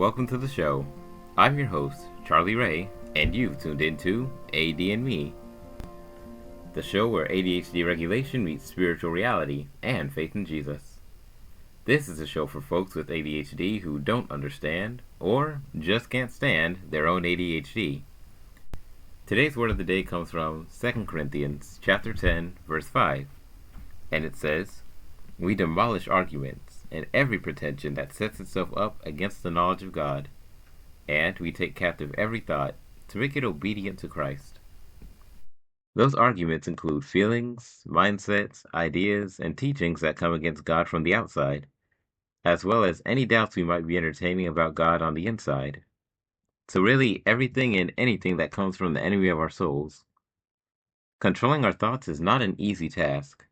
welcome to the show. I'm your host, Charlie Ray, and you've tuned into AD and Me, the show where ADHD regulation meets spiritual reality and faith in Jesus. This is a show for folks with ADHD who don't understand or just can't stand their own ADHD. Today's word of the day comes from 2 Corinthians chapter 10, verse 5, and it says, "We demolish arguments and every pretension that sets itself up against the knowledge of God, and we take captive every thought to make it obedient to Christ." Those arguments include feelings, mindsets, ideas, and teachings that come against God from the outside, as well as any doubts we might be entertaining about God on the inside. So really, everything and anything that comes from the enemy of our souls. Controlling our thoughts is not an easy task.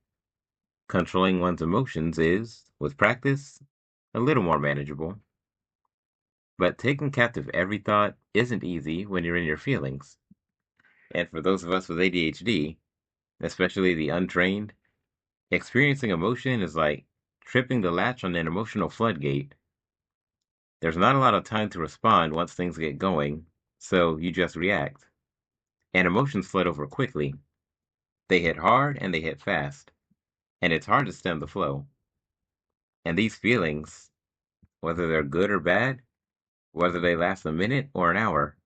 Controlling one's emotions is, with practice, a little more manageable. But taking captive every thought isn't easy when you're in your feelings. And for those of us with ADHD, especially the untrained, experiencing emotion is like tripping the latch on an emotional floodgate. There's not a lot of time to respond once things get going, so you just react. And emotions flood over quickly. They hit hard and they hit fast, and it's hard to stem the flow. And these feelings, whether they're good or bad, whether they last a minute or an hour,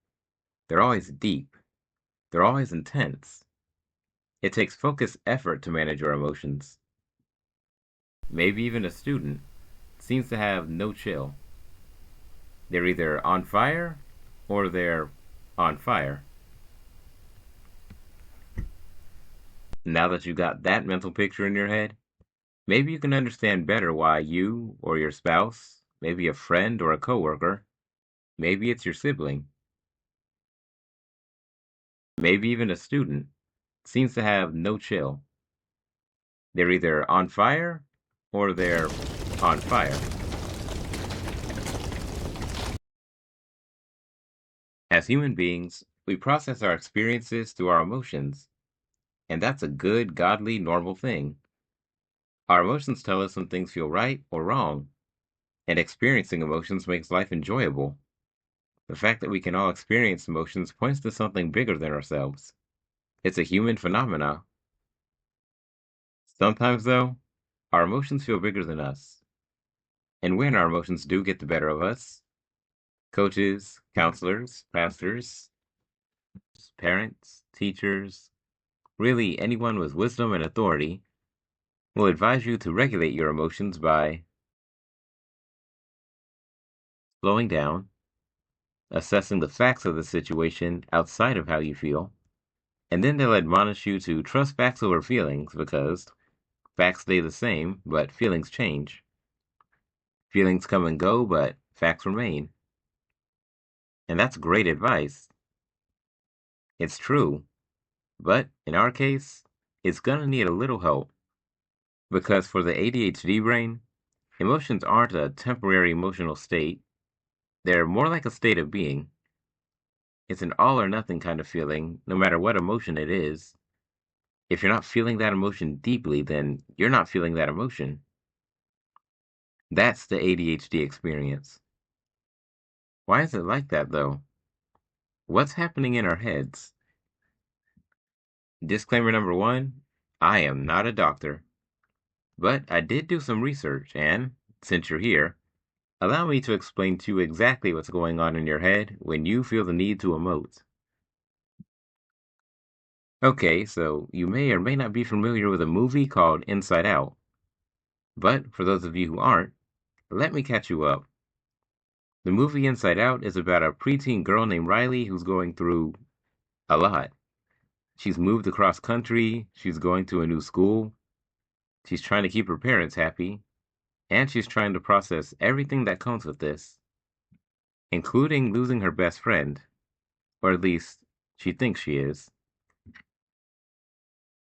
they're always deep. They're always intense. It takes focused effort to manage your emotions. Maybe even a student seems to have no chill. They're either on fire or they're on fire. Now that you got that mental picture in your head, maybe you can understand better why you or your spouse, maybe a friend or a coworker, maybe it's your sibling, maybe even a student, seems to have no chill. They're either on fire or they're on fire. As human beings, we process our experiences through our emotions, and that's a good, godly, normal thing. Our emotions tell us when things feel right or wrong, and experiencing emotions makes life enjoyable. The fact that we can all experience emotions points to something bigger than ourselves. It's a human phenomena. Sometimes, though, our emotions feel bigger than us. And when our emotions do get the better of us, coaches, counselors, pastors, parents, teachers, really anyone with wisdom and authority, will advise you to regulate your emotions by slowing down, assessing the facts of the situation outside of how you feel, and then they'll admonish you to trust facts over feelings because facts stay the same, but feelings change. Feelings come and go, but facts remain. And that's great advice. It's true, but in our case, it's gonna need a little help because for the ADHD brain, emotions aren't a temporary emotional state. They're more like a state of being. It's an all or nothing kind of feeling, no matter what emotion it is. If you're not feeling that emotion deeply, then you're not feeling that emotion. That's the ADHD experience. Why is it like that, though? What's happening in our heads? Disclaimer number one, I am not a doctor, but I did do some research, and since you're here, allow me to explain to you exactly what's going on in your head when you feel the need to emote. Okay, so you may or may not be familiar with a movie called Inside Out, but for those of you who aren't, let me catch you up. The movie Inside Out is about a preteen girl named Riley who's going through a lot. She's moved across country, she's going to a new school, she's trying to keep her parents happy, and she's trying to process everything that comes with this, including losing her best friend, or at least she thinks she is.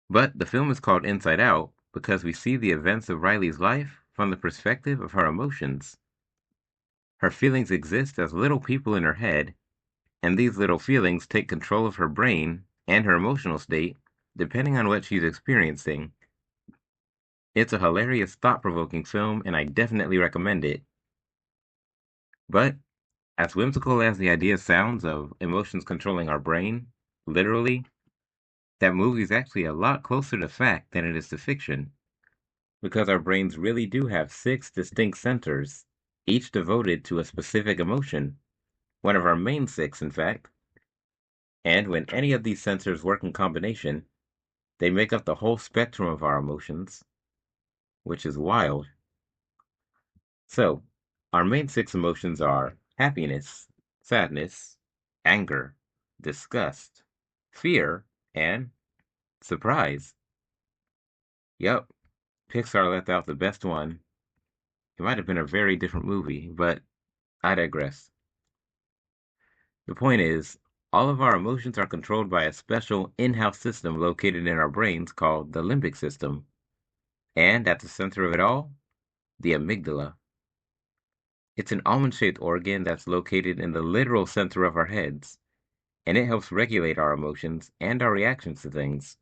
But the film is called Inside Out because we see the events of Riley's life from the perspective of her emotions. Her feelings exist as little people in her head, and these little feelings take control of her brain and her emotional state depending on what she's experiencing. It's a hilarious, thought-provoking film, and I definitely recommend it. But As whimsical as the idea sounds of emotions controlling our brain, literally, that movie is actually a lot closer to fact than it is to fiction, because our brains really do have six distinct centers, each devoted to a specific emotion, one of our main six, in fact. And when any of these sensors work in combination, they make up the whole spectrum of our emotions, which is wild. So, our main six emotions are happiness, sadness, anger, disgust, fear, and surprise. Yup, Pixar left out the best one. It might have been a very different movie, but I digress. The point is, all of our emotions are controlled by a special in-house system located in our brains called the limbic system. And at the center of it all, the amygdala. It's an almond-shaped organ that's located in the literal center of our heads, and it helps regulate our emotions and our reactions to things.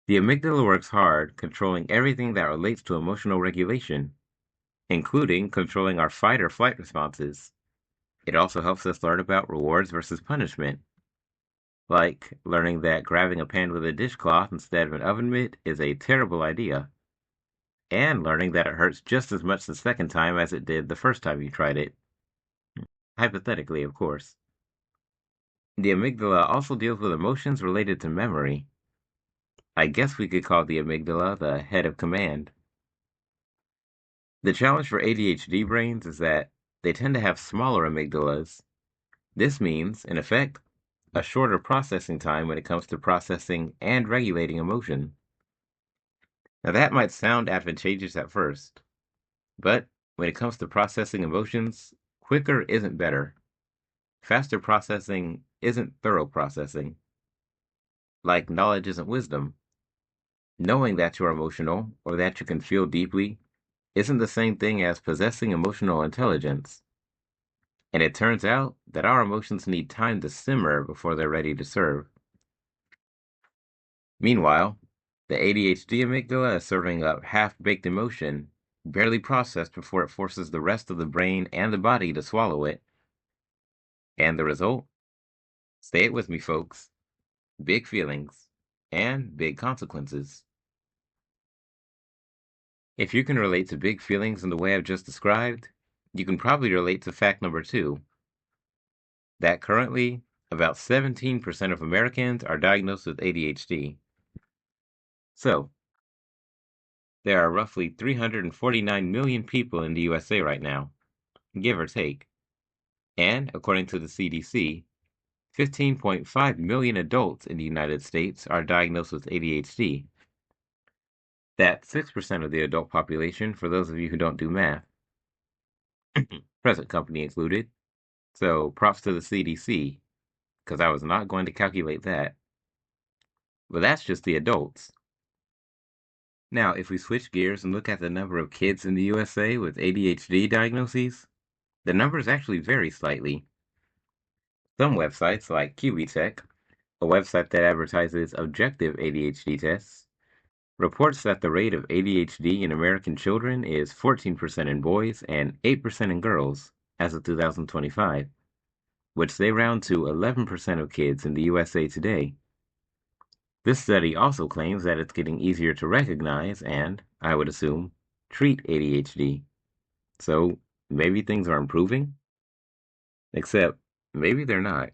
The amygdala works hard, controlling everything that relates to emotional regulation, including controlling our fight or flight responses. It also helps us learn about rewards versus punishment, like learning that grabbing a pan with a dishcloth instead of an oven mitt is a terrible idea, and learning that it hurts just as much the second time as it did the first time you tried it. Hypothetically, of course. The amygdala also deals with emotions related to memory. I guess we could call the amygdala the head of command. The challenge for ADHD brains is that they tend to have smaller amygdalas. This means, in effect, a shorter processing time when it comes to processing and regulating emotion. Now, that might sound advantageous at first, but when it comes to processing emotions, quicker isn't better. Faster processing isn't thorough processing. Like knowledge isn't wisdom. Knowing that you're emotional or that you can feel deeply isn't the same thing as possessing emotional intelligence. And it turns out that our emotions need time to simmer before they're ready to serve. Meanwhile, the ADHD amygdala is serving up half-baked emotion, barely processed before it forces the rest of the brain and the body to swallow it. And the result? Say it with me, folks. Big feelings and big consequences. If you can relate to big feelings in the way I've just described, you can probably relate to fact number two, that currently about 17% of Americans are diagnosed with ADHD. So, there are roughly 349 million people in the USA right now, give or take. And, according to the CDC, 15.5 million adults in the United States are diagnosed with ADHD. That's 6% of the adult population for those of you who don't do math, present company included. So, props to the CDC, because I was not going to calculate that. But that's just the adults. Now, if we switch gears and look at the number of kids in the USA with ADHD diagnoses, the numbers actually vary slightly. Some websites, like QBTech, a website that advertises objective ADHD tests, reports that the rate of ADHD in American children is 14% in boys and 8% in girls as of 2025, which they round to 11% of kids in the USA today. This study also claims that it's getting easier to recognize and, I would assume, treat ADHD. So maybe things are improving? Except maybe they're not,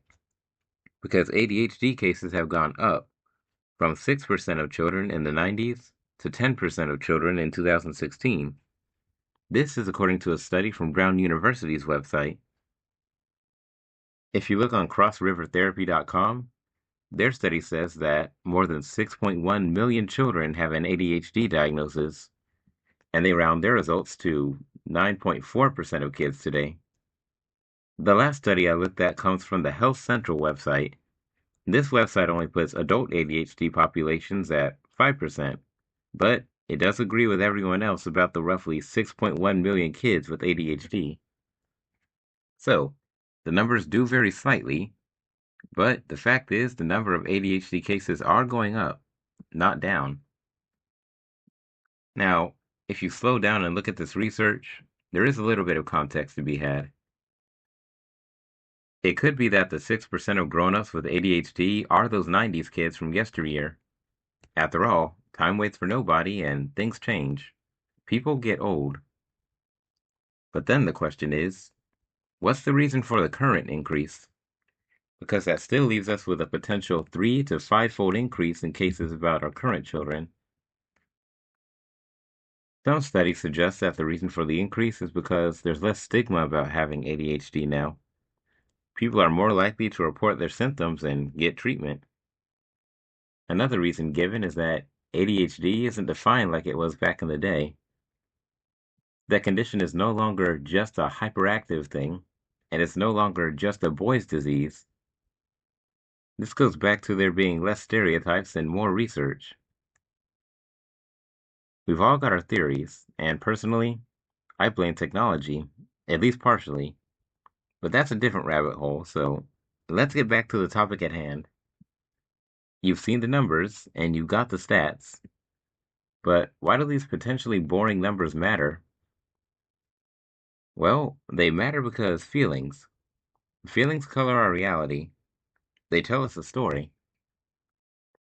because ADHD cases have gone up from 6% of children in the 90s to 10% of children in 2016. This is according to a study from Brown University's website. If you look on crossrivertherapy.com, their study says that more than 6.1 million children have an ADHD diagnosis, and they round their results to 9.4% of kids today. The last study I looked at comes from the Health Central website. This website only puts adult ADHD populations at 5%, but it does agree with everyone else about the roughly 6.1 million kids with ADHD. So, the numbers do vary slightly, but the fact is the number of ADHD cases are going up, not down. Now, if you slow down and look at this research, there is a little bit of context to be had. It could be that the 6% of grown-ups with ADHD are those 90s kids from yesteryear. After all, time waits for nobody and things change. People get old. But then the question is, what's the reason for the current increase? Because that still leaves us with a potential 3 to 5-fold increase in cases about our current children. Some studies suggest that the reason for the increase is because there's less stigma about having ADHD now. People are more likely to report their symptoms and get treatment. Another reason given is that ADHD isn't defined like it was back in the day. That condition is no longer just a hyperactive thing, and it's no longer just a boy's disease. This goes back to there being less stereotypes and more research. We've all got our theories, and personally, I blame technology, at least partially, but that's a different rabbit hole, so let's get back to the topic at hand. You've seen the numbers, and you've got the stats, but why do these potentially boring numbers matter? Well, they matter because feelings color our reality. They tell us a story.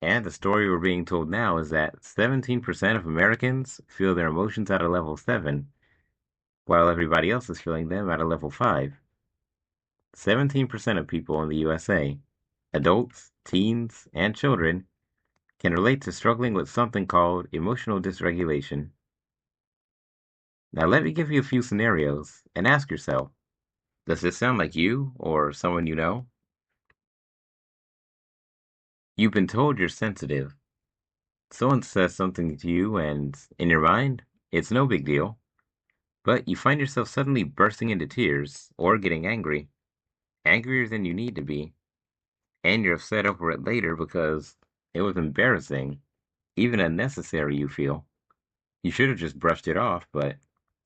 And the story we're being told now is that 17% of Americans feel their emotions at a level 7, while everybody else is feeling them at a level 5. 17% of people in the USA, adults, teens, and children, can relate to struggling with something called emotional dysregulation. Now, let me give you a few scenarios and ask yourself, does this sound like you or someone you know? You've been told you're sensitive. Someone says something to you, and in your mind, it's no big deal. But you find yourself suddenly bursting into tears or getting angry, angrier than you need to be, and you're upset over it later because it was embarrassing, even unnecessary, you feel. You should have just brushed it off, but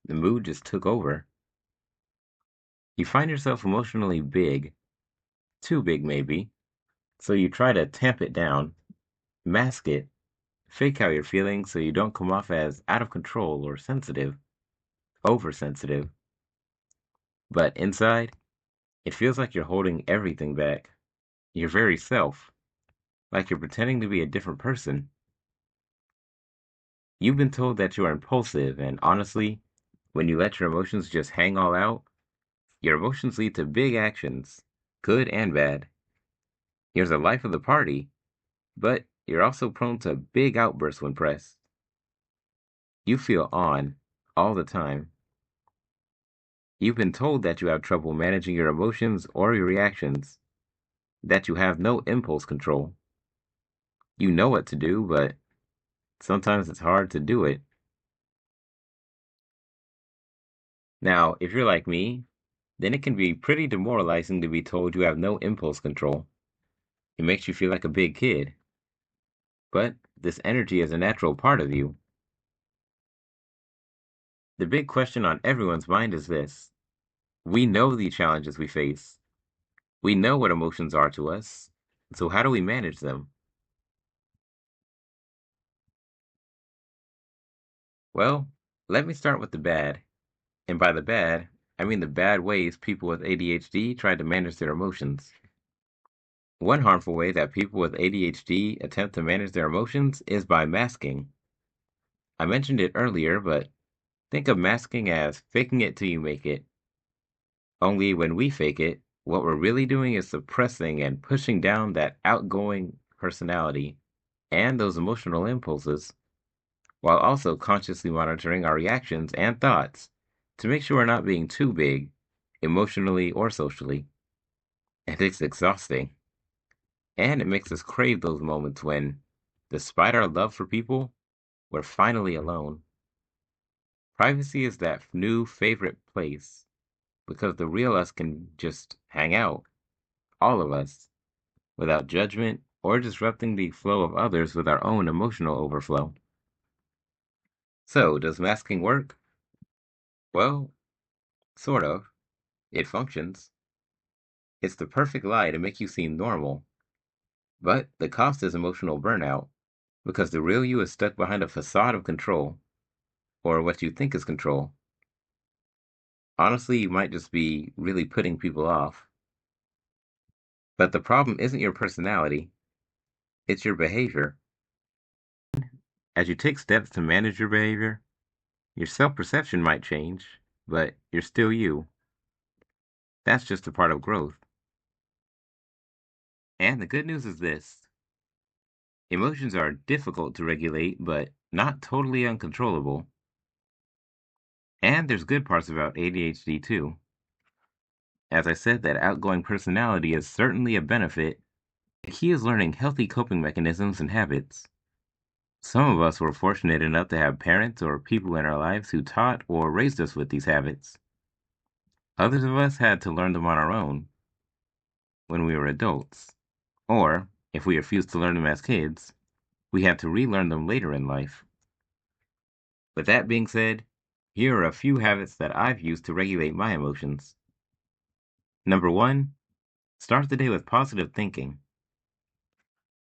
the mood just took over. You find yourself emotionally big, too big maybe, so you try to tamp it down, mask it, fake how you're feeling so you don't come off as out of control or sensitive, oversensitive. But inside, it feels like you're holding everything back. Your very self, like you're pretending to be a different person. You've been told that you are impulsive, and honestly, when you let your emotions just hang all out, your emotions lead to big actions, good and bad. You're the life of the party, but you're also prone to big outbursts when pressed. You feel on all the time. You've been told that you have trouble managing your emotions or your reactions, that you have no impulse control. You know what to do, but sometimes it's hard to do it. Now, if you're like me, then it can be pretty demoralizing to be told you have no impulse control. It makes you feel like a big kid. But this energy is a natural part of you. The big question on everyone's mind is this. We know the challenges we face. We know what emotions are to us. So how do we manage them? Well, let me start with the bad. And by the bad, I mean the bad ways people with ADHD try to manage their emotions. One harmful way that people with ADHD attempt to manage their emotions is by masking. I mentioned it earlier, but think of masking as faking it till you make it. Only when we fake it, what we're really doing is suppressing and pushing down that outgoing personality and those emotional impulses, while also consciously monitoring our reactions and thoughts to make sure we're not being too big, emotionally or socially. And it's exhausting. And it makes us crave those moments when, despite our love for people, we're finally alone. Privacy is that new favorite place because the real us can just hang out, all of us, without judgment or disrupting the flow of others with our own emotional overflow. So, does masking work? Well, sort of. It functions. It's the perfect lie to make you seem normal. But the cost is emotional burnout because the real you is stuck behind a facade of control, or what you think is control. Honestly, you might just be really putting people off. But the problem isn't your personality, it's your behavior. As you take steps to manage your behavior, your self-perception might change, but you're still you. That's just a part of growth. And the good news is this: emotions are difficult to regulate, but not totally uncontrollable. And there's good parts about ADHD too. As I said, that outgoing personality is certainly a benefit. The key is learning healthy coping mechanisms and habits. Some of us were fortunate enough to have parents or people in our lives who taught or raised us with these habits. Others of us had to learn them on our own when we were adults. Or, if we refused to learn them as kids, we had to relearn them later in life. With that being said, here are a few habits that I've used to regulate my emotions. Number one, start the day with positive thinking.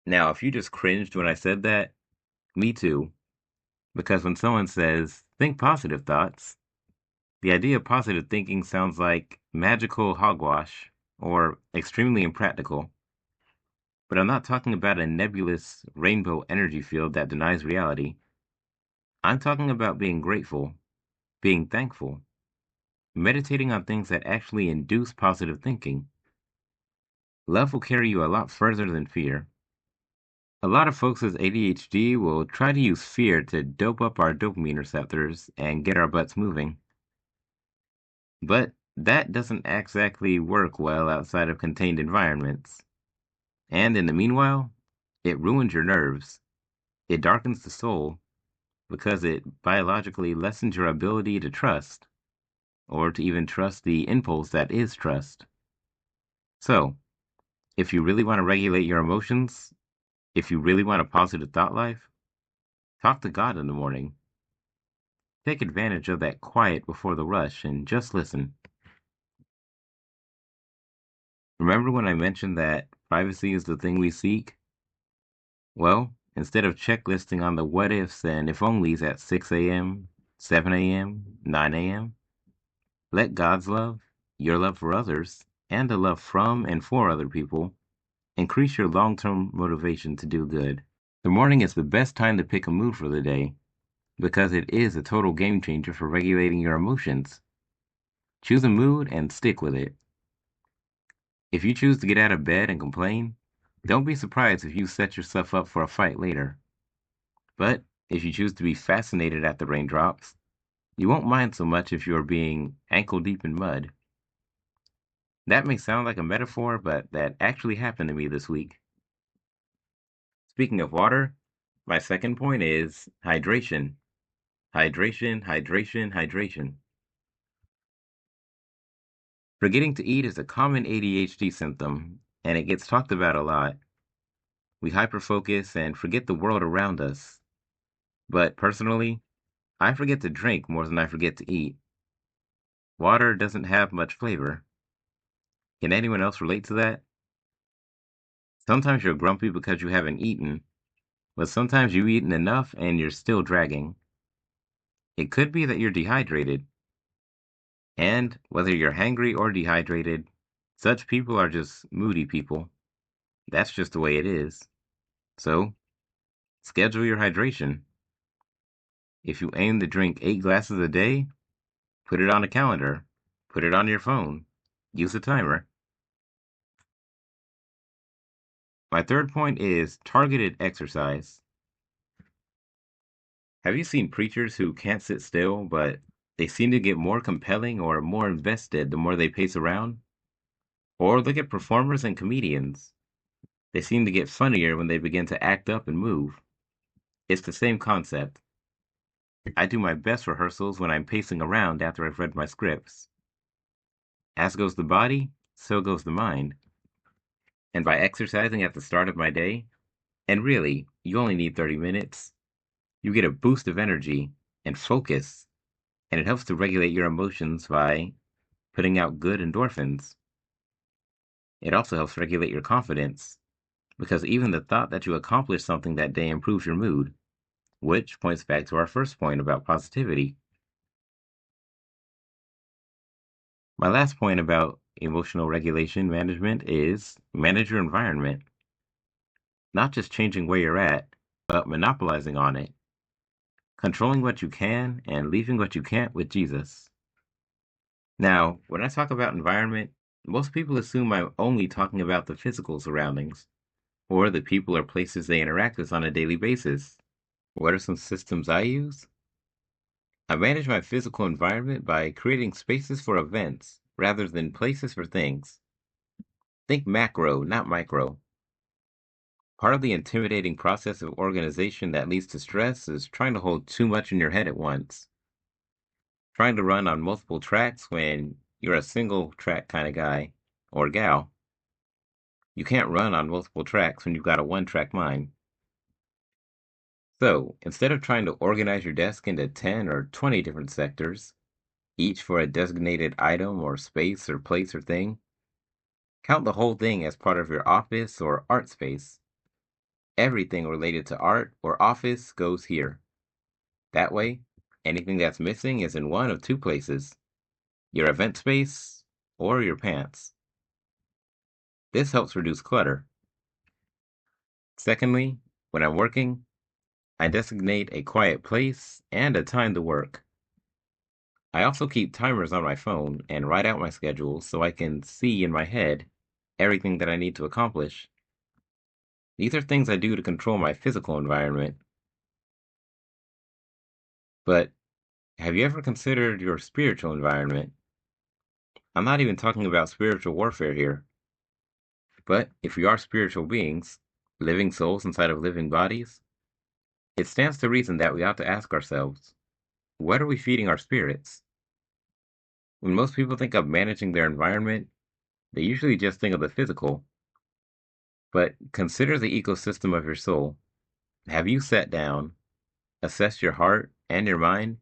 Now, if you just cringed when I said that, me too. Because when someone says, think positive thoughts, the idea of positive thinking sounds like magical hogwash or extremely impractical. But I'm not talking about a nebulous rainbow energy field that denies reality. I'm talking about being grateful, being thankful, meditating on things that actually induce positive thinking. Love will carry you a lot further than fear. A lot of folks with ADHD will try to use fear to dope up our dopamine receptors and get our butts moving. But that doesn't exactly work well outside of contained environments. And in the meanwhile, it ruins your nerves. It darkens the soul because it biologically lessens your ability to trust, or to even trust the impulse that is trust. So, if you really want to regulate your emotions, if you really want a positive thought life, talk to God in the morning. Take advantage of that quiet before the rush and just listen. Remember when I mentioned that privacy is the thing we seek? Well, instead of checklisting on the what ifs and if onlys at 6 a.m., 7 a.m., 9 a.m., let God's love, your love for others, and the love from and for other people increase your long-term motivation to do good. The morning is the best time to pick a mood for the day because it is a total game changer for regulating your emotions. Choose a mood and stick with it. If you choose to get out of bed and complain, don't be surprised if you set yourself up for a fight later. But if you choose to be fascinated at the raindrops, you won't mind so much if you are being ankle deep in mud. That may sound like a metaphor, but that actually happened to me this week. Speaking of water, my second point is hydration. Hydration, hydration, hydration. Forgetting to eat is a common ADHD symptom, and it gets talked about a lot. We hyperfocus and forget the world around us. But personally, I forget to drink more than I forget to eat. Water doesn't have much flavor. Can anyone else relate to that? Sometimes you're grumpy because you haven't eaten, but sometimes you've eaten enough and you're still dragging. It could be that you're dehydrated. And whether you're hangry or dehydrated, such people are just moody people. That's just the way it is. So, schedule your hydration. If you aim to drink 8 glasses a day, put it on a calendar. Put it on your phone. Use a timer. My third point is targeted exercise. Have you seen preachers who can't sit still, but they seem to get more compelling or more invested the more they pace around? Or look at performers and comedians. They seem to get funnier when they begin to act up and move. It's the same concept. I do my best rehearsals when I'm pacing around after I've read my scripts. As goes the body, so goes the mind. And by exercising at the start of my day, and really, you only need 30 minutes, you get a boost of energy and focus, and it helps to regulate your emotions by putting out good endorphins. It also helps regulate your confidence, because even the thought that you accomplished something that day improves your mood, which points back to our first point about positivity. My last point about emotional regulation management is manage your environment, not just changing where you're at, but monopolizing on it, controlling what you can and leaving what you can't with Jesus. Now, when I talk about environment, most people assume I'm only talking about the physical surroundings or the people or places they interact with on a daily basis. What are some systems I use? I manage my physical environment by creating spaces for events rather than places for things. Think macro, not micro. Part of the intimidating process of organization that leads to stress is trying to hold too much in your head at once. Trying to run on multiple tracks when you're a single track kind of guy or gal. You can't run on multiple tracks when you've got a one track mind. So instead of trying to organize your desk into 10 or 20 different sectors, each for a designated item or space or place or thing, count the whole thing as part of your office or art space. Everything related to art or office goes here. That way, anything that's missing is in one of two places, your event space or your pants. This helps reduce clutter. Secondly, when I'm working, I designate a quiet place and a time to work. I also keep timers on my phone and write out my schedule so I can see in my head everything that I need to accomplish. These are things I do to control my physical environment. But have you ever considered your spiritual environment? I'm not even talking about spiritual warfare here. But if we are spiritual beings, living souls inside of living bodies, it stands to reason that we ought to ask ourselves, what are we feeding our spirits? When most people think of managing their environment, they usually just think of the physical. But consider the ecosystem of your soul. Have you sat down, assessed your heart and your mind,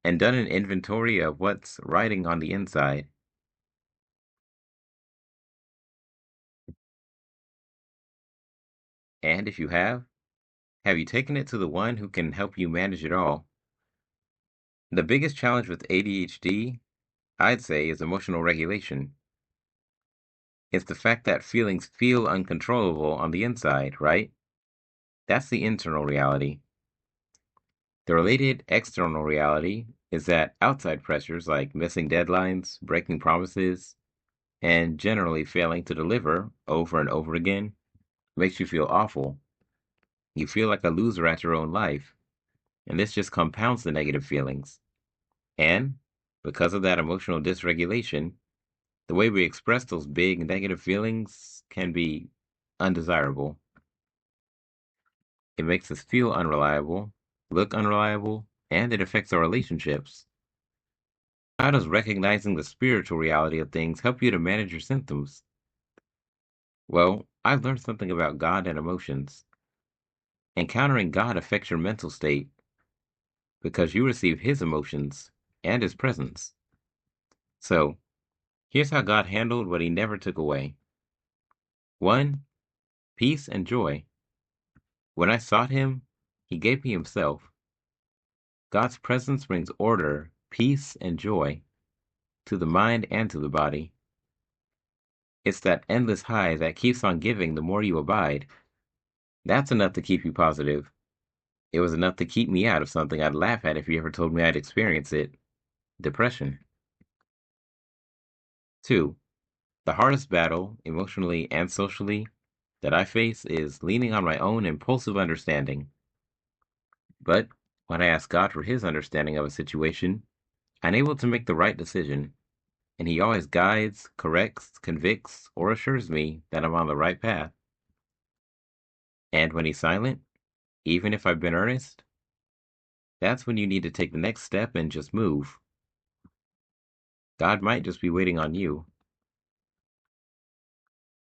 and done an inventory of what's riding on the inside? And if you have you taken it to the one who can help you manage it all? The biggest challenge with ADHD, I'd say, is emotional regulation. It's the fact that feelings feel uncontrollable on the inside, right? That's the internal reality. The related external reality is that outside pressures like missing deadlines, breaking promises, and generally failing to deliver over and over again makes you feel awful. You feel like a loser at your own life, and this just compounds the negative feelings. And because of that emotional dysregulation, the way we express those big negative feelings can be undesirable. It makes us feel unreliable, look unreliable, and it affects our relationships. How does recognizing the spiritual reality of things help you to manage your symptoms? Well, I've learned something about God and emotions. Encountering God affects your mental state because you receive His emotions and His presence. So, here's how God handled what He never took away. 1. Peace and joy. When I sought Him, He gave me Himself. God's presence brings order, peace, and joy to the mind and to the body. It's that endless high that keeps on giving the more you abide. That's enough to keep you positive. It was enough to keep me out of something I'd laugh at if you ever told me I'd experience it: depression. 2. The hardest battle, emotionally and socially, that I face is leaning on my own impulsive understanding. But when I ask God for His understanding of a situation, I'm able to make the right decision, and He always guides, corrects, convicts, or assures me that I'm on the right path. And when He's silent, even if I've been earnest, that's when you need to take the next step and just move. God might just be waiting on you.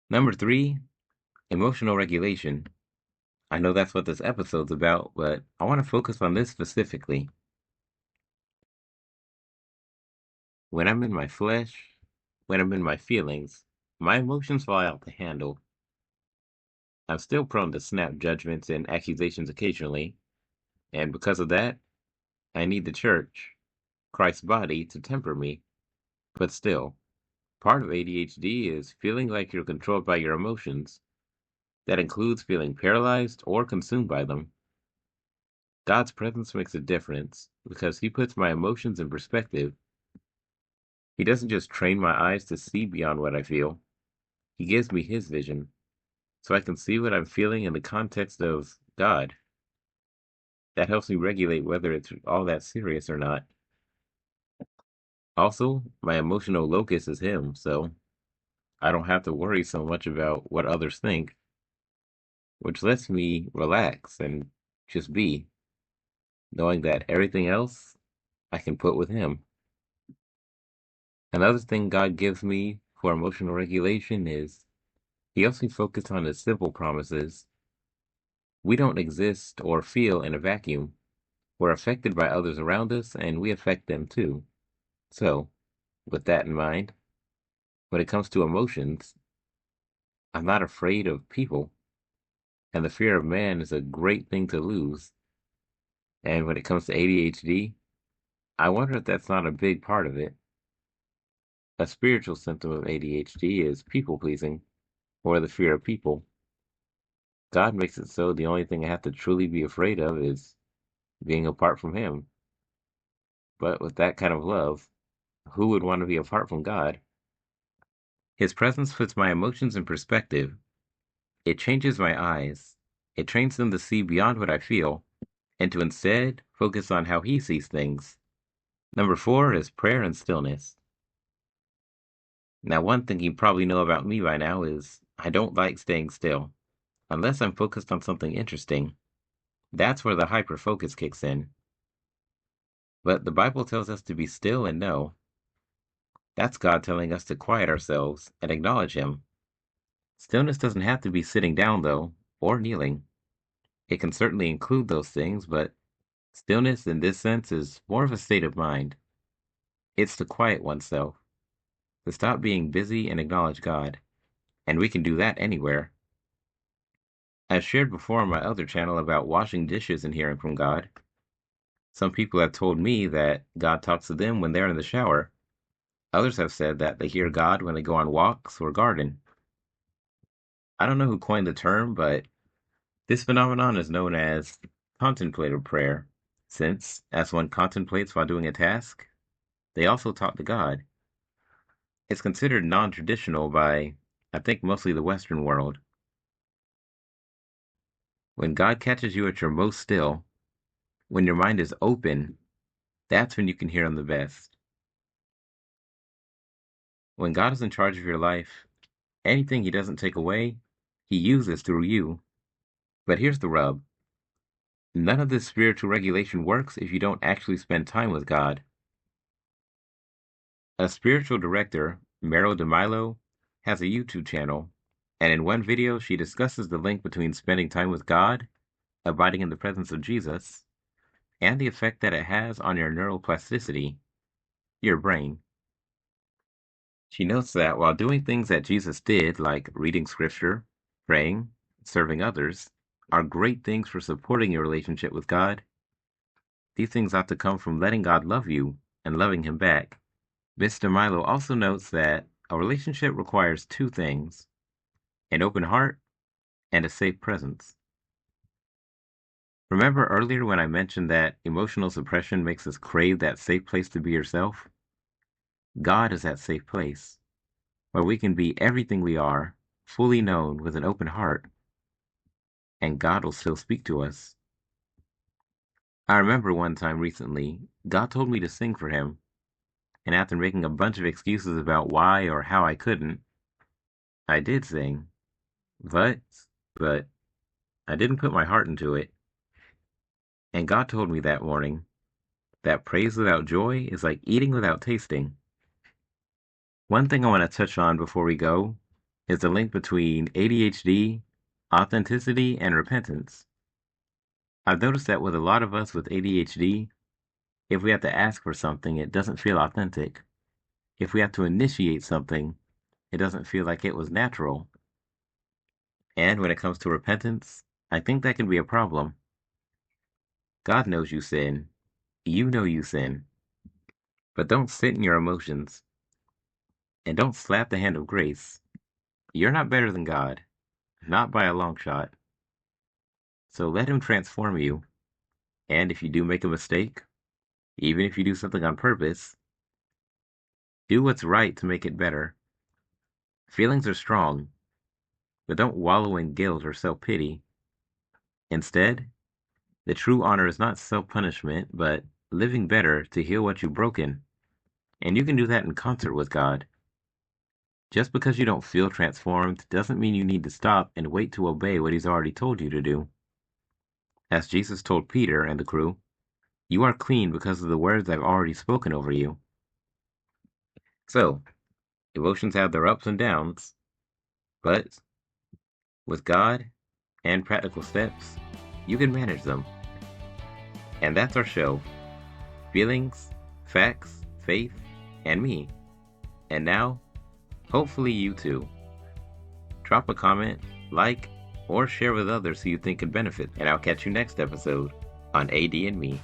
Number 3, emotional regulation. I know that's what this episode's about, but I want to focus on this specifically. When I'm in my flesh, when I'm in my feelings, my emotions fly out the handle. I'm still prone to snap judgments and accusations occasionally, and because of that, I need the church, Christ's body, to temper me. But still, Part of ADHD is feeling like you're controlled by your emotions. That includes feeling paralyzed or consumed by them. God's presence makes a difference because He puts my emotions in perspective. He doesn't just train my eyes to see beyond what I feel, He gives me His vision so I can see what I'm feeling in the context of God. That helps me regulate whether it's all that serious or not. Also, my emotional locus is Him, so I don't have to worry so much about what others think, which lets me relax and just be, knowing that everything else I can put with Him. Another thing God gives me for emotional regulation is He helps me focus on His simple promises. We don't exist or feel in a vacuum. We're affected by others around us, and we affect them too. So, with that in mind, when it comes to emotions, I'm not afraid of people, and the fear of man is a great thing to lose. And when it comes to ADHD, I wonder if that's not a big part of it. A spiritual symptom of ADHD is people pleasing, or the fear of people. God makes it so the only thing I have to truly be afraid of is being apart from Him. But with that kind of love, who would want to be apart from God? His presence puts my emotions in perspective. It changes my eyes. It trains them to see beyond what I feel and to instead focus on how He sees things. Number 4 is prayer and stillness. Now, one thing you probably know about me by now is I don't like staying still. Unless I'm focused on something interesting, that's where the hyper focus kicks in. But the Bible tells us to be still and know. That's God telling us to quiet ourselves and acknowledge Him. Stillness doesn't have to be sitting down, though, or kneeling. It can certainly include those things, but stillness in this sense is more of a state of mind. It's to quiet oneself, to stop being busy and acknowledge God. And we can do that anywhere. I've shared before on my other channel about washing dishes and hearing from God. Some people have told me that God talks to them when they're in the shower. Others have said that they hear God when they go on walks or garden. I don't know who coined the term, but this phenomenon is known as contemplative prayer, since, as one contemplates while doing a task, they also talk to God. It's considered non-traditional by, I think, mostly the Western world. When God catches you at your most still, when your mind is open, that's when you can hear Him the best. When God is in charge of your life, anything He doesn't take away, He uses through you. But here's the rub. None of this spiritual regulation works if you don't actually spend time with God. A spiritual director, Meryl DeMilo, has a YouTube channel, and in one video she discusses the link between spending time with God, abiding in the presence of Jesus, and the effect that it has on your neuroplasticity, your brain. She notes that while doing things that Jesus did, like reading scripture, praying, serving others, are great things for supporting your relationship with God, these things ought to come from letting God love you and loving Him back. Mr. Milo also notes that a relationship requires two things: an open heart and a safe presence. Remember earlier when I mentioned that emotional suppression makes us crave that safe place to be yourself? God is that safe place, where we can be everything we are, fully known with an open heart, and God will still speak to us. I remember one time recently, God told me to sing for Him, and after making a bunch of excuses about why or how I couldn't, I did sing. But, but, I didn't put my heart into it. And God told me that morning that praise without joy is like eating without tasting. One thing I want to touch on before we go is the link between ADHD, authenticity, and repentance. I've noticed that with a lot of us with ADHD, if we have to ask for something, it doesn't feel authentic. If we have to initiate something, it doesn't feel like it was natural. And when it comes to repentance, I think that can be a problem. God knows you sin. You know you sin. But don't sit in your emotions. And don't slap the hand of grace. You're not better than God, not by a long shot. So let Him transform you. And if you do make a mistake, even if you do something on purpose, do what's right to make it better. Feelings are strong, but don't wallow in guilt or self-pity. Instead, the true honor is not self-punishment, but living better to heal what you've broken. And you can do that in concert with God. Just because you don't feel transformed doesn't mean you need to stop and wait to obey what He's already told you to do. As Jesus told Peter and the crew, you are clean because of the words I've already spoken over you. So, emotions have their ups and downs, but with God and practical steps, you can manage them. And that's our show. Feelings, facts, faith, and me. And now, hopefully you too. Drop a comment, like, or share with others who you think could benefit, and I'll catch you next episode on AD and Me.